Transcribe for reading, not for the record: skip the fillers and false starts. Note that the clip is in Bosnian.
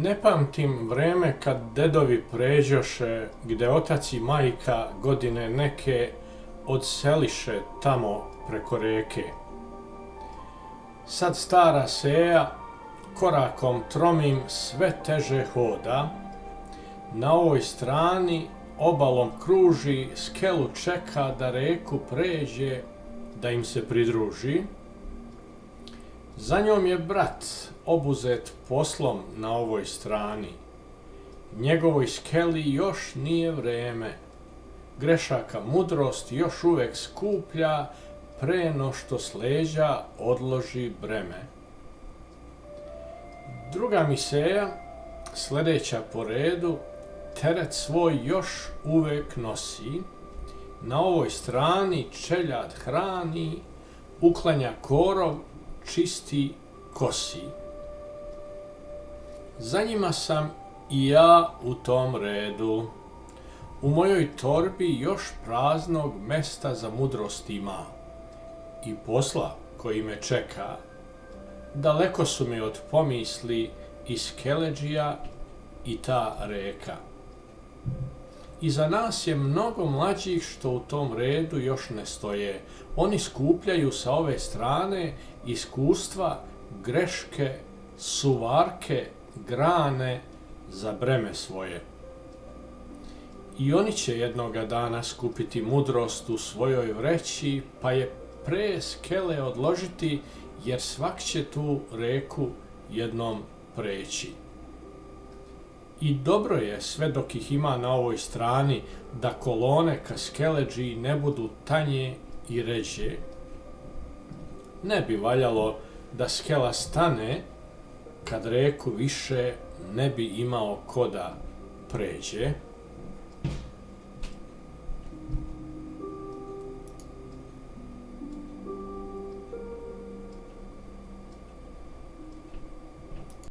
Ne pamtim vreme kad dedovi pređoše, gde otac i majka godine neke odseliše tamo preko reke. Sad stara seja korakom tromim sve teže hoda, na ovoj strani obalom kruži, skelu čeka da reku pređe, da im se pridruži. Za njom je brat obuzet poslom na ovoj strani, njegovoj skeli još nije vreme, grešaka mudrost još uvek skuplja, pre no što s leđa odloži breme. Druga mi seja, sledeća po redu, teret svoj još uvek nosi, na ovoj strani čeljad hrani, uklanja korov, čisti, kosi. Za njima sam i ja u tom redu. U mojoj torbi još praznog mesta za mudrost ima i posla koji me čeka. Daleko su mi od pomisli i skeleđija i ta reka. Iza nas je mnogo mlađih što u tom redu još ne stoje. Oni skupljaju sa ove strane iskustva, greške, suvarke, grane za breme svoje. I oni će jednoga dana skupiti mudrost u svojoj vreći, pa je pre skele odložiti, jer svak će tu reku jednom preći. I dobro je, sve dok ih ima na ovoj strani, da kolone ka skeleđi ne budu tanje i ređe. Ne bi valjalo da skela stane, kad reku više ne bi imao ko da pređe.